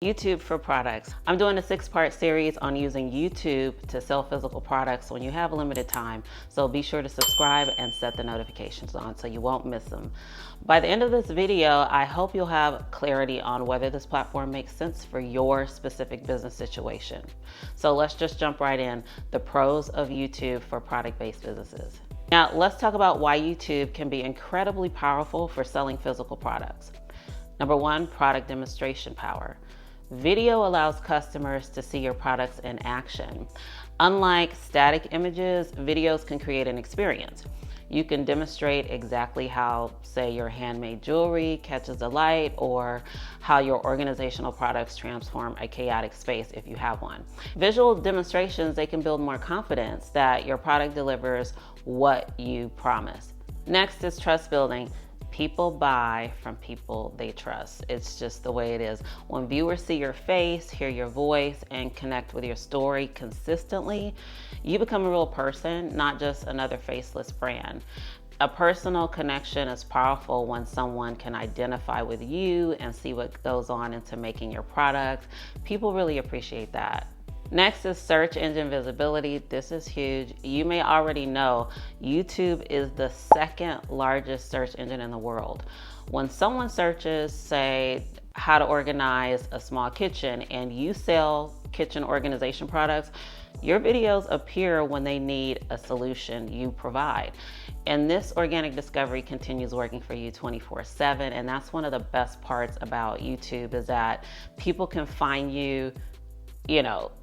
YouTube for products. I'm doing a 6-part series on using YouTube to sell physical products when you have limited time. So be sure to subscribe and set the notifications on so you won't miss them. By the end of this video, I hope you'll have clarity on whether this platform makes sense for your specific business situation. So let's just jump right in. The pros of YouTube for product-based businesses. Now let's talk about why YouTube can be incredibly powerful for selling physical products. Number one, product demonstration power. Video allows customers to see your products in action. Unlike static images, videos can create an experience. You can demonstrate exactly how, say, your handmade jewelry catches the light, or how your organizational products transform a chaotic space if you have one. Visual demonstrations, they can build more confidence that your product delivers what you promise. Next is trust building. People buy from people they trust. It's just the way it is. When viewers see your face, hear your voice, and connect with your story consistently, you become a real person, not just another faceless brand. A personal connection is powerful when someone can identify with you and see what goes on into making your product. People really appreciate that. Next is search engine visibility. This is huge. You may already know YouTube is the second largest search engine in the world. When someone searches, say, how to organize a small kitchen, and you sell kitchen organization products, your videos appear when they need a solution you provide. And this organic discovery continues working for you 24/7. And that's one of the best parts about YouTube, is that people can find you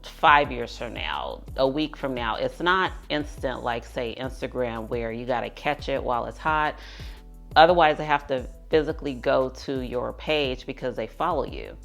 5 years from now, a week from now. It's not instant like, say, Instagram, where you got to catch it while it's hot. Otherwise, they have to physically go to your page because they follow you.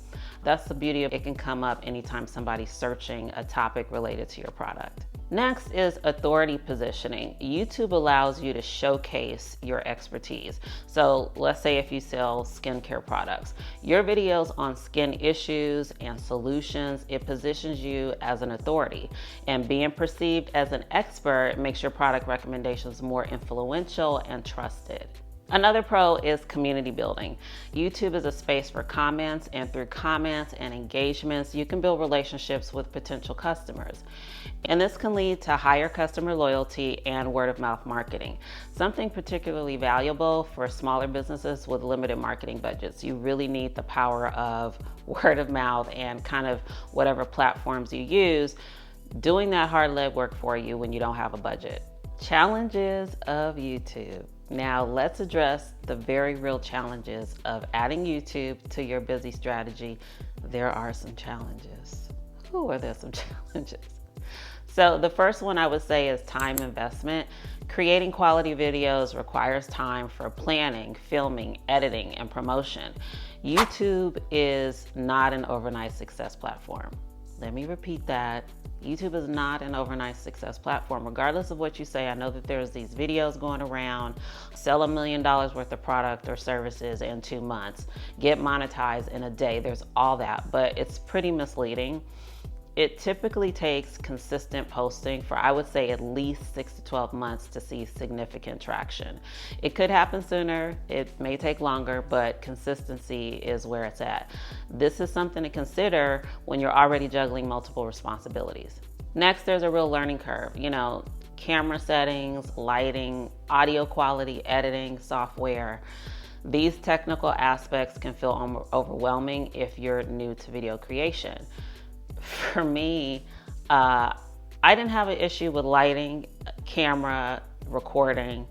That's the beauty of it. It can come up anytime somebody's searching a topic related to your product. Next is authority positioning. YouTube allows you to showcase your expertise. So let's say if you sell skincare products, your videos on skin issues and solutions, it positions you as an authority. And being perceived as an expert makes your product recommendations more influential and trusted. Another pro is community building. YouTube is a space for comments, and through comments and engagements, you can build relationships with potential customers. And this can lead to higher customer loyalty and word-of-mouth marketing, something particularly valuable for smaller businesses with limited marketing budgets. You really need the power of word of mouth and kind of whatever platforms you use, doing that hard legwork for you when you don't have a budget. Challenges of YouTube. Now let's address the very real challenges of adding YouTube to your busy strategy. There are some challenges. Who are there some challenges? So the first one I would say is time investment. Creating quality videos requires time for planning, filming, editing, and promotion. YouTube is not an overnight success platform. Let me repeat that. YouTube is not an overnight success platform. Regardless of what you say, I know that there's these videos going around, sell $1 million worth of product or services in 2 months, get monetized in a day. There's all that, but it's pretty misleading. It typically takes consistent posting for, I would say, at least 6 to 12 months to see significant traction. It could happen sooner, it may take longer, but consistency is where it's at. This is something to consider when you're already juggling multiple responsibilities. Next, there's a real learning curve. Camera settings, lighting, audio quality, editing, software. These technical aspects can feel overwhelming if you're new to video creation. For me, I didn't have an issue with lighting, camera, recording,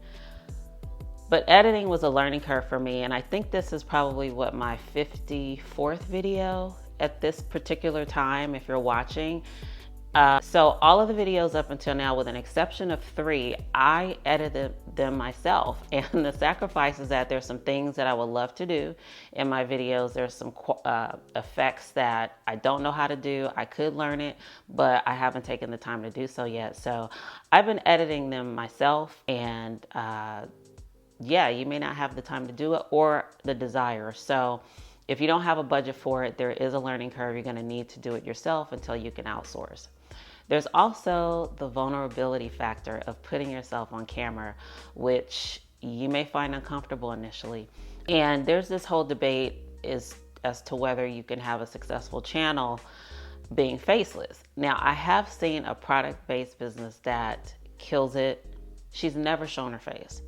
but editing was a learning curve for me. And I think this is probably my 54th video at this particular time, if you're watching. So all of the videos up until now, with an exception of 3, I edited them myself. And the sacrifice is that there's some things that I would love to do in my videos. There's some effects that I don't know how to do. I could learn it, but I haven't taken the time to do so yet. So I've been editing them myself, and yeah, you may not have the time to do it or the desire. So if you don't have a budget for it, there is a learning curve. You're going to need to do it yourself until you can outsource. There's also the vulnerability factor of putting yourself on camera, which you may find uncomfortable initially. And there's this whole debate as to whether you can have a successful channel being faceless. Now, I have seen a product-based business that kills it. She's never shown her face.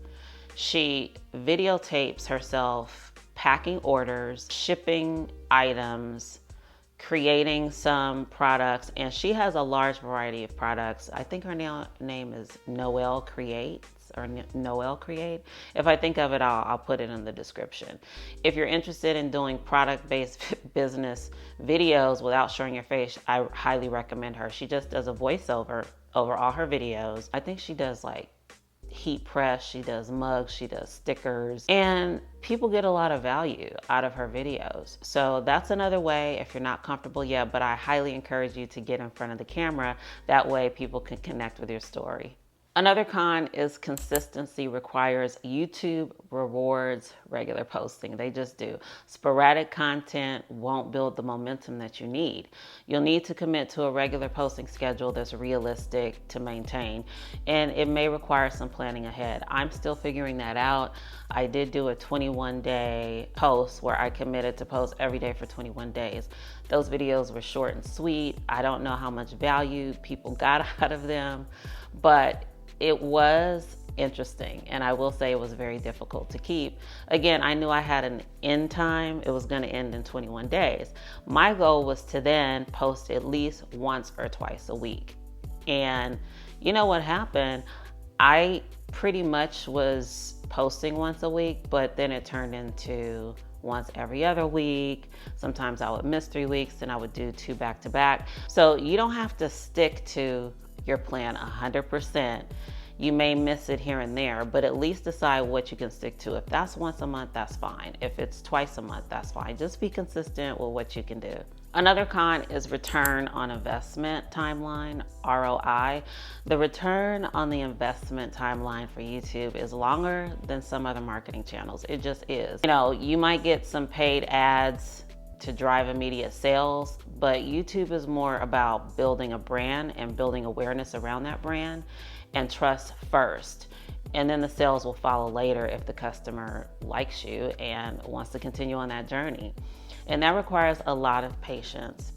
She videotapes herself packing orders, shipping items, creating some products, and she has a large variety of products. I think her name is Noelle Creates, or Noelle Create. If I think of it, I'll put it in the description. If you're interested in doing product-based business videos without showing your face, I highly recommend her. She just does a voiceover over all her videos. I think she does like heat press, she does mugs, she does stickers, and people get a lot of value out of her videos. So that's another way if you're not comfortable yet, but I highly encourage you to get in front of the camera. That way people can connect with your story. Another con is consistency requires. YouTube rewards regular posting. They just do. Sporadic content won't build the momentum that you need. You'll need to commit to a regular posting schedule that's realistic to maintain, and it may require some planning ahead. I'm still figuring that out. I did do a 21-day post where I committed to post every day for 21 days. Those videos were short and sweet. I don't know how much value people got out of them, but it was interesting, and I will say it was very difficult to keep. Again, I knew I had an end time. It was going to end in 21 days. My goal was to then post at least once or twice a week. And you know what happened? I pretty much was posting once a week, but then it turned into once every other week. Sometimes I would miss 3 weeks and I would do 2 back-to-back. So you don't have to stick to your plan 100%. You may miss it here and there, but at least decide what you can stick to. If that's once a month, that's fine. If it's twice a month, that's fine. Just be consistent with what you can do. Another con is return on investment timeline, ROI. The return on the investment timeline for YouTube is longer than some other marketing channels. It just is. You know, you might get some paid ads to drive immediate sales, but YouTube is more about building a brand and building awareness around that brand and trust first. And then the sales will follow later if the customer likes you and wants to continue on that journey. And that requires a lot of patience.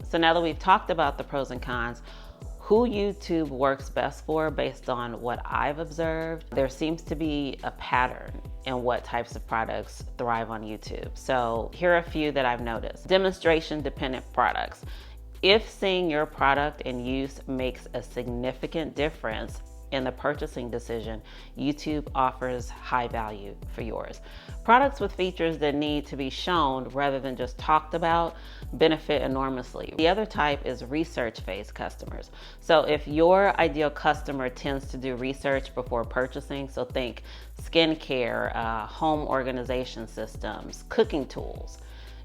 So now that we've talked about the pros and cons, who YouTube works best for based on what I've observed, there seems to be a pattern in what types of products thrive on YouTube. So here are a few that I've noticed. Demonstration dependent products. If seeing your product in use makes a significant difference in the purchasing decision, YouTube offers high value for yours. Products with features that need to be shown rather than just talked about benefit enormously. The other type is research phase customers. So if your ideal customer tends to do research before purchasing, so think skincare, home organization systems, cooking tools,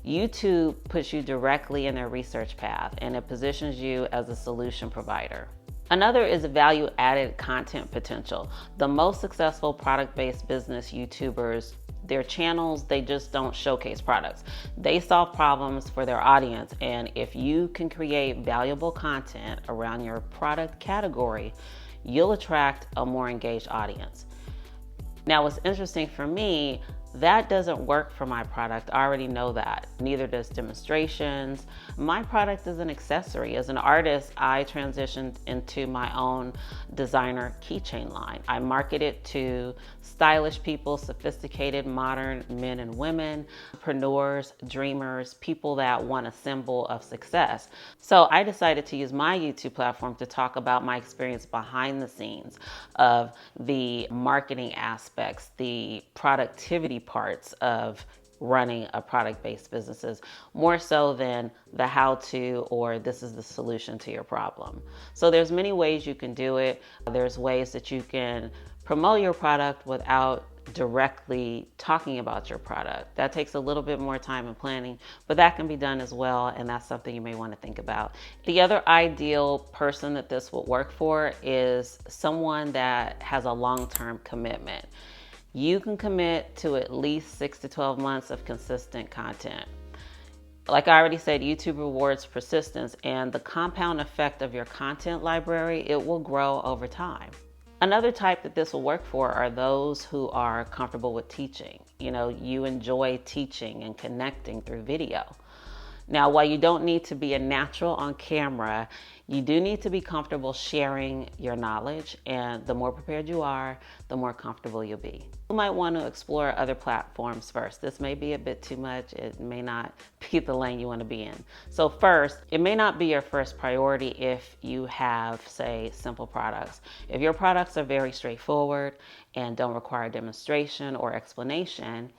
YouTube puts you directly in their research path and it positions you as a solution provider. Another is value-added content potential. The most successful product-based business YouTubers, their channels, they just don't showcase products. They solve problems for their audience, and if you can create valuable content around your product category, you'll attract a more engaged audience. Now, what's interesting for me, that doesn't work for my product. I already know that. Neither does demonstrations. My product is an accessory. As an artist, I transitioned into my own designer keychain line. I market it to stylish people, sophisticated, modern men and women, entrepreneurs, dreamers, people that want a symbol of success. So I decided to use my YouTube platform to talk about my experience behind the scenes of the marketing aspects, the productivity parts of running a product-based businesses, more so than the how-to or this is the solution to your problem. So there's many ways you can do it. There's ways that you can promote your product without directly talking about your product. That takes a little bit more time and planning, but that can be done as well, and that's something you may want to think about. The other ideal person that this would work for is someone that has a long-term commitment. You can commit to at least 6 to 12 months of consistent content. Like I already said, YouTube rewards persistence, and the compound effect of your content library, it will grow over time. Another type that this will work for are those who are comfortable with teaching. You know, you enjoy teaching and connecting through video. Now, while you don't need to be a natural on camera, you do need to be comfortable sharing your knowledge, and the more prepared you are, the more comfortable you'll be. You might want to explore other platforms first. This may be a bit too much. It may not be the lane you want to be in. So first, it may not be your first priority if you have, say, simple products. If your products are very straightforward and don't require demonstration or explanation,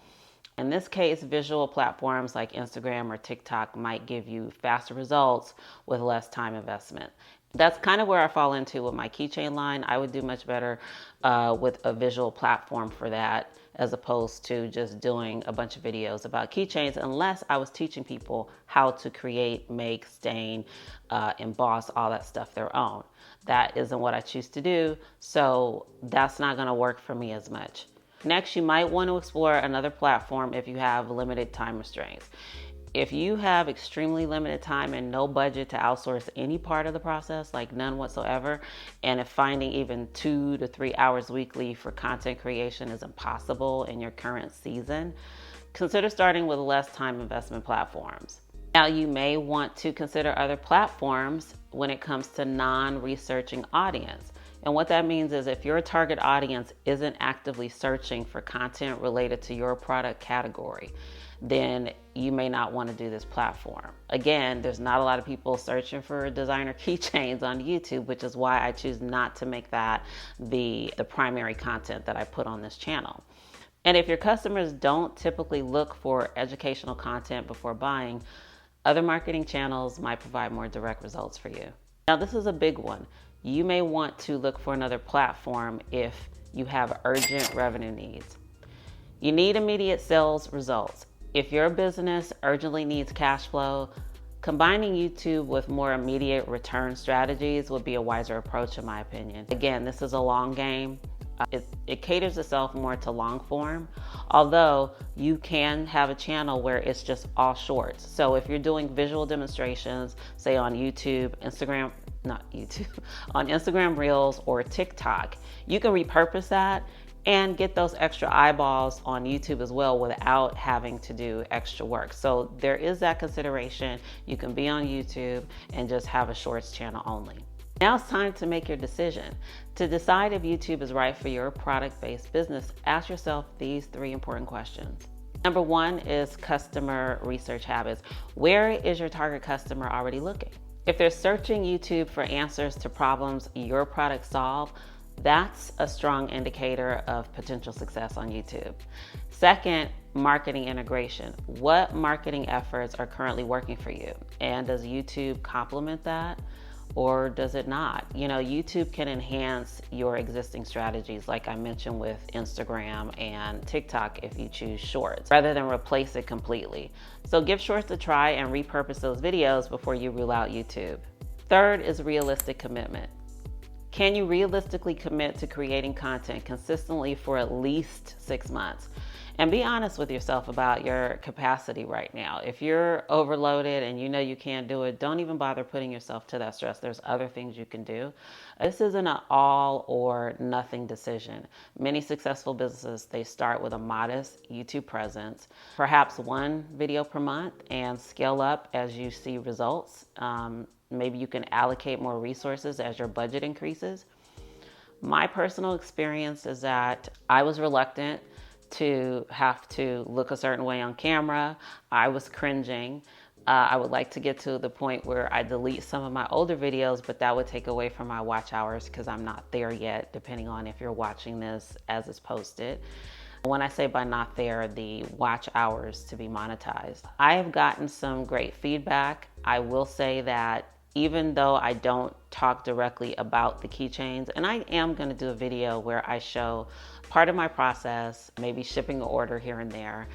in this case, visual platforms like Instagram or TikTok might give you faster results with less time investment. That's kind of where I fall into with my keychain line. I would do much better with a visual platform for that, as opposed to just doing a bunch of videos about keychains, unless I was teaching people how to create, make, stain, emboss, all that stuff their own. That isn't what I choose to do, so that's not going to work for me as much. Next, you might want to explore another platform if you have limited time restraints. If you have extremely limited time and no budget to outsource any part of the process, like none whatsoever, and if finding even 2 to 3 hours weekly for content creation is impossible in your current season, consider starting with less time investment platforms. Now, you may want to consider other platforms when it comes to non-researching audience. And what that means is if your target audience isn't actively searching for content related to your product category, then you may not want to do this platform. Again, there's not a lot of people searching for designer keychains on YouTube, which is why I choose not to make that the primary content that I put on this channel. And if your customers don't typically look for educational content before buying, other marketing channels might provide more direct results for you. Now, this is a big one. You may want to look for another platform if you have urgent revenue needs. You need immediate sales results. If your business urgently needs cash flow, combining YouTube with more immediate return strategies would be a wiser approach, in my opinion. Again, this is a long game. It caters itself more to long form, although you can have a channel where it's just all shorts. So if you're doing visual demonstrations, say on YouTube, on Instagram Reels or TikTok, you can repurpose that and get those extra eyeballs on YouTube as well without having to do extra work. So there is that consideration. You can be on YouTube and just have a shorts channel only. Now it's time to make your decision. To decide if YouTube is right for your product-based business, ask yourself these 3 important questions. Number 1 is customer research habits. Where is your target customer already looking? If they're searching YouTube for answers to problems your products solve, that's a strong indicator of potential success on YouTube. Second, marketing integration. What marketing efforts are currently working for you? And does YouTube complement that? Or does it not? You know, YouTube can enhance your existing strategies, like I mentioned with Instagram and TikTok if you choose shorts, rather than replace it completely. So give shorts a try and repurpose those videos before you rule out YouTube. Third is realistic commitment. Can you realistically commit to creating content consistently for at least 6 months? And be honest with yourself about your capacity right now. If you're overloaded and you know you can't do it, don't even bother putting yourself to that stress. There's other things you can do. This isn't an all or nothing decision. Many successful businesses, they start with a modest YouTube presence, perhaps 1 video per month, and scale up as you see results. Maybe you can allocate more resources as your budget increases. My personal experience is that I was reluctant to have to look a certain way on camera. I was cringing. I would like to get to the point where I delete some of my older videos, but that would take away from my watch hours because I'm not there yet, depending on if you're watching this as it's posted. When I say by not there, the watch hours to be monetized. I have gotten some great feedback. I will say that even though I don't talk directly about the keychains, and I am going to do a video where I show part of my process, maybe shipping an order here and there,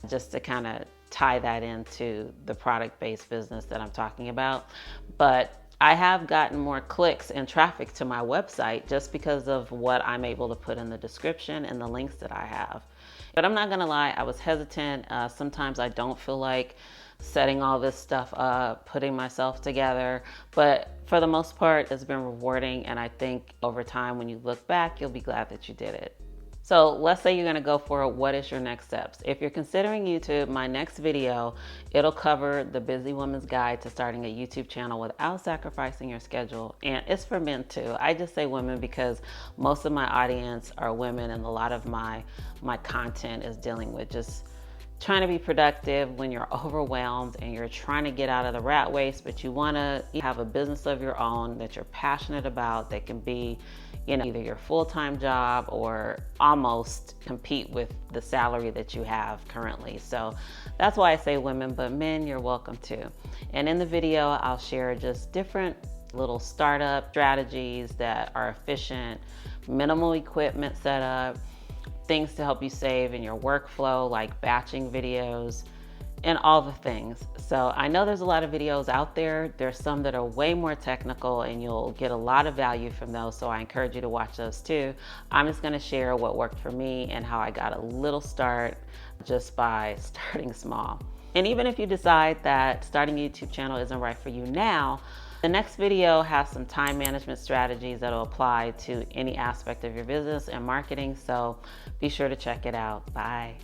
just to kind of tie that into the product-based business that I'm talking about. But I have gotten more clicks and traffic to my website just because of what I'm able to put in the description and the links that I have. But I'm not gonna lie, I was hesitant. Sometimes I don't feel like setting all this stuff up, putting myself together, but for the most part, it's been rewarding. And I think over time, when you look back, you'll be glad that you did it. So let's say you're gonna go for what is your next steps. If you're considering YouTube, my next video, it'll cover the busy woman's guide to starting a YouTube channel without sacrificing your schedule. And it's for men too. I just say women because most of my audience are women, and a lot of my content is dealing with just trying to be productive when you're overwhelmed and you're trying to get out of the rat race, but you want to have a business of your own that you're passionate about, that can be, you know, either your full-time job or almost compete with the salary that you have currently. So that's why I say women, but men, you're welcome too. And in the video, I'll share just different little startup strategies that are efficient, minimal equipment setup, things to help you save in your workflow, like batching videos and all the things. So I know there's a lot of videos out there. There's some that are way more technical and you'll get a lot of value from those. So I encourage you to watch those too. I'm just gonna share what worked for me and how I got a little start just by starting small. And even if you decide that starting a YouTube channel isn't right for you now, the next video has some time management strategies that'll apply to any aspect of your business and marketing. So be sure to check it out. Bye.